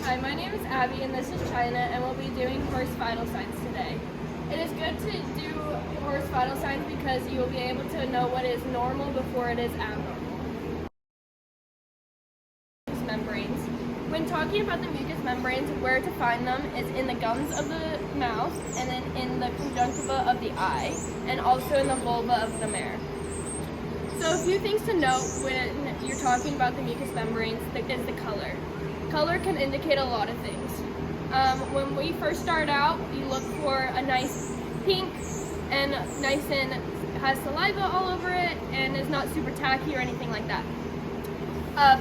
Hi, my name is Abby and this is China, and we'll be doing horse vital signs today. It is good to do horse vital signs because you will be able to know what is normal before it is abnormal. Mucous membranes. When talking about the mucous membranes, where to find them is in the gums of the mouth, and then in the conjunctiva of the eye, and also in the vulva of the mare. So a few things to note when you're talking about the mucous membranes is the color. Color can indicate a lot of things. When we first start out, you look for a nice pink and nice and has saliva all over it and is not super tacky or anything like that.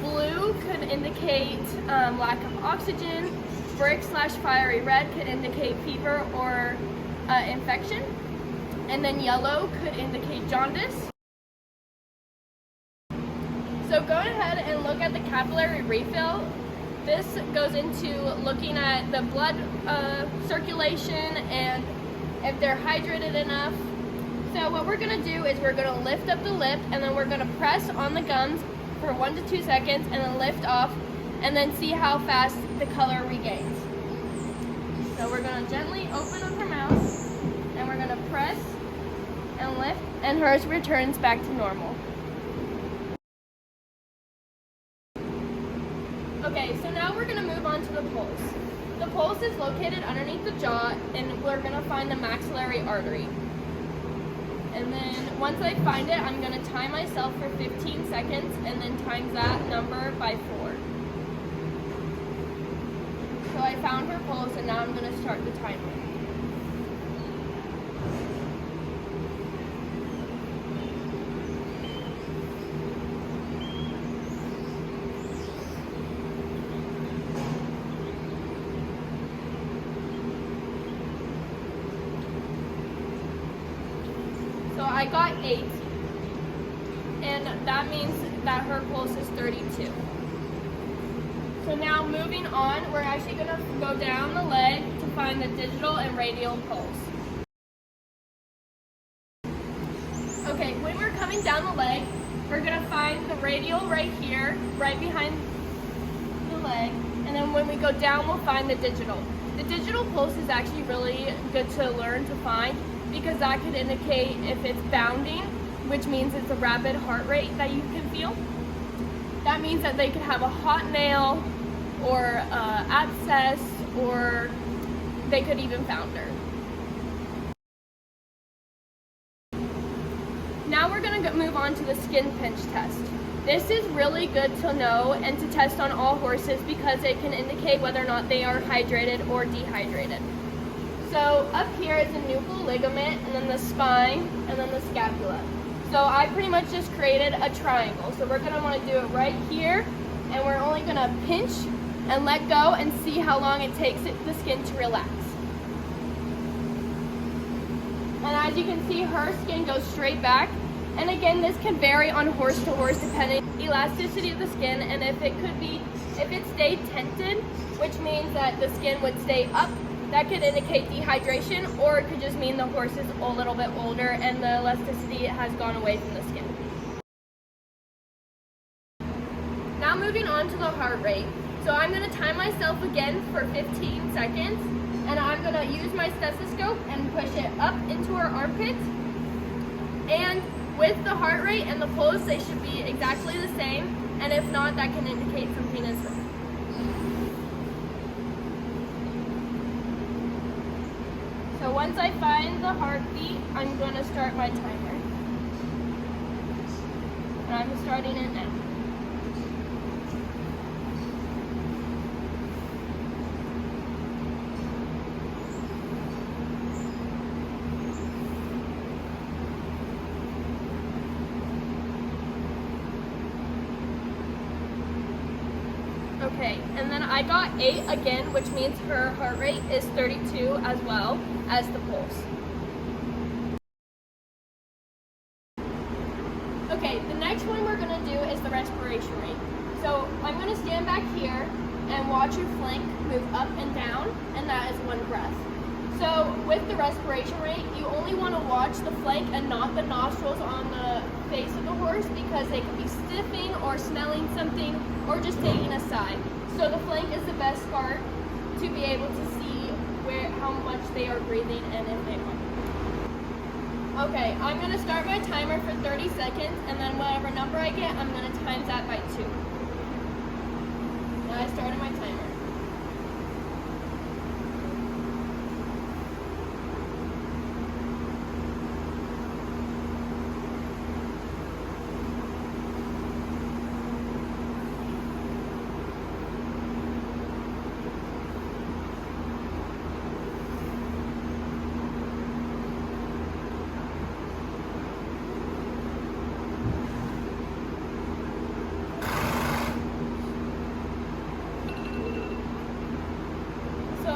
Blue could indicate lack of oxygen. Brick/fiery red could indicate fever or infection. And then yellow could indicate jaundice. So go ahead and look at the capillary refill. This goes into looking at the blood circulation and if they're hydrated enough. So what we're going to do is we're going to lift up the lip and then we're going to press on the gums for 1 to 2 seconds and then lift off and then see how fast the color regains. So we're going to gently open up her mouth and we're going to press and lift and hers returns back to normal. Okay, so now we're going to move on to the pulse. The pulse is located underneath the jaw, and we're going to find the maxillary artery. And then once I find it, I'm going to time myself for 15 seconds and then times that number by 4. So I found her pulse, and now I'm going to start the timer. So I got 8, and that means that her pulse is 32. So now moving on, we're actually going to go down the leg to find the digital and radial pulse. Okay, when we're coming down the leg, we're going to find the radial right here, right behind the leg, and then when we go down, we'll find the digital. The digital pulse is actually really good to learn to find, because that could indicate if it's bounding, which means it's a rapid heart rate that you can feel. That means that they could have a hot nail or abscess, or they could even founder. Now we're going to move on to the skin pinch test. This is really good to know and to test on all horses because it can indicate whether or not they are hydrated or dehydrated. So up here is the nuchal ligament, and then the spine, and then the scapula. So I pretty much just created a triangle. So we're going to want to do it right here, and we're only going to pinch and let go and see how long it takes the skin to relax. And as you can see, her skin goes straight back. And again, this can vary on horse to horse depending on the elasticity of the skin, and if it stayed tented, which means that the skin would stay up, that could indicate dehydration, or it could just mean the horse is a little bit older and the elasticity has gone away from the skin. Now moving on to the heart rate. So I'm going to time myself again for 15 seconds, and I'm going to use my stethoscope and push it up into her armpit. And with the heart rate and the pulse, they should be exactly the same, and if not, that can indicate something is wrong. So once I find the heartbeat, I'm going to start my timer. And I'm starting it now. Okay, and then I got 8 again, which means her heart rate is 32 as well as the pulse. Okay, the next one we're going to do is the respiration rate. So I'm going to stand back here and watch your flank move up and down, and that is 1 breath. So with the respiration rate, you only want to watch the flank and not the nostrils on the face of the horse because they could be sniffing or smelling something or just taking a side. So the flank is the best part to be able to see how much they are breathing and if they are. Okay, I'm going to start my timer for 30 seconds, and then whatever number I get, I'm going to times that by 2. Now I started my timer.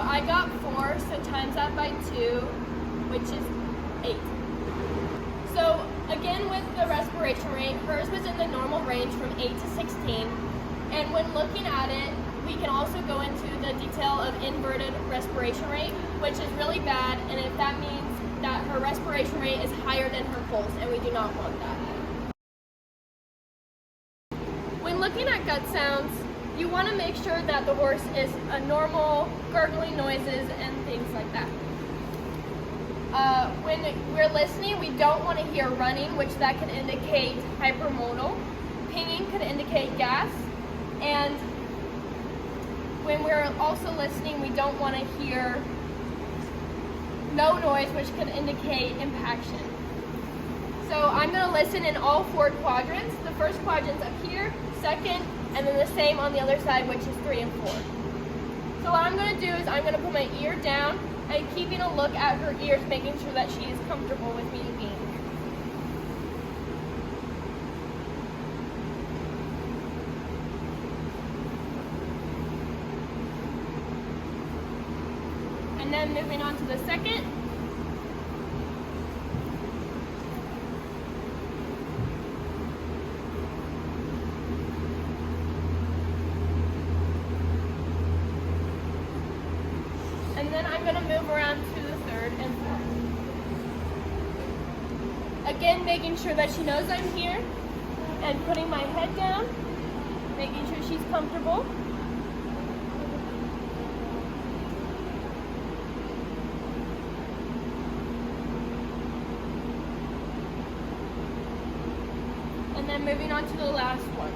I got 4, so times that by 2, which is 8. So again with the respiration rate, hers was in the normal range from 8 to 16. And when looking at it, we can also go into the detail of inverted respiration rate, which is really bad, and if that means that her respiration rate is higher than her pulse, and we do not want that. When looking at gut sounds, you want to make sure that the horse is a normal gurgling noises and things like that. When we're listening, we don't want to hear running, which that could indicate hypermodal. Pinging could indicate gas. And when we're also listening, we don't want to hear no noise, which could indicate impaction. So I'm going to listen in all 4 quadrants. The first quadrant's up here, second, and then the same on the other side, which is 3 and 4. So what I'm going to do is I'm going to put my ear down and keeping a look at her ears, making sure that she is comfortable with me being here. And then moving on to the second. And then I'm going to move around to the third and fourth. Again, making sure that she knows I'm here and putting my head down, making sure she's comfortable. And then moving on to the last one.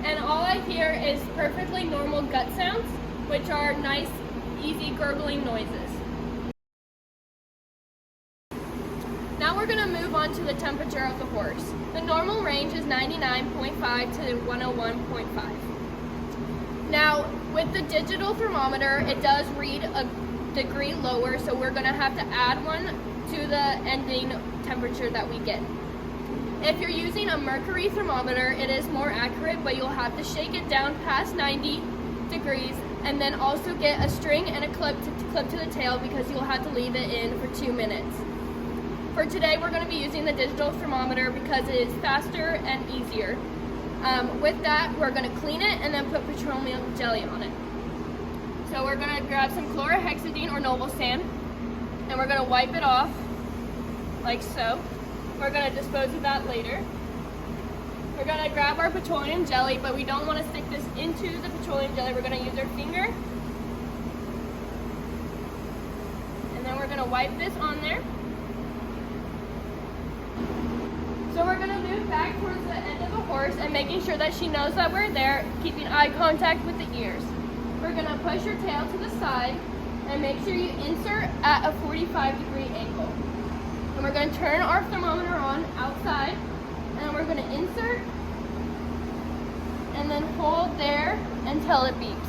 And all I hear is perfectly normal gut sounds, which are nice, easy gurgling noises. Now we're going to move on to the temperature of the horse. The normal range is 99.5 to 101.5. Now, with the digital thermometer, it does read a degree lower, so we're going to have to add one to the ending temperature that we get. If you're using a mercury thermometer, it is more accurate, but you'll have to shake it down past 90 degrees and then also get a string and a clip to the tail because you'll have to leave it in for 2 minutes. For today, we're going to be using the digital thermometer because it is faster and easier. With that, we're going to clean it and then put petroleum jelly on it. So we're going to grab some chlorhexidine or noble sand and we're going to wipe it off like so. We're going to dispose of that later. We're going to grab our petroleum jelly, but we don't want to stick this into the petroleum jelly. We're going to use our finger. And then we're going to wipe this on there. So we're going to move back towards the end of the horse and making sure that she knows that we're there, keeping eye contact with the ears. We're going to push your tail to the side and make sure you insert at a 45-degree angle. And we're going to turn our thermometer on outside, and we're going to insert and then hold there until it beeps.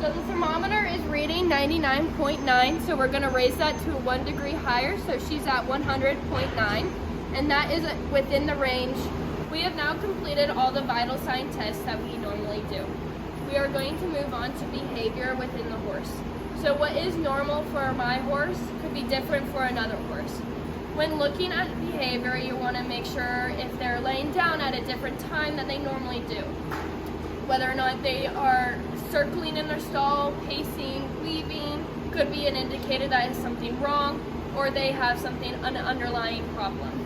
So the thermometer is reading 99.9, so we're going to raise that to 1 degree higher, so she's at 100.9, and that is within the range. We have now completed all the vital sign tests that we normally do. We are going to move on to behavior within the horse. So what is normal for my horse could be different for another horse. When looking at behavior, you want to make sure if they're laying down at a different time than they normally do. Whether or not they are circling in their stall, pacing, weaving, could be an indicator that is something wrong, or they have an underlying problem.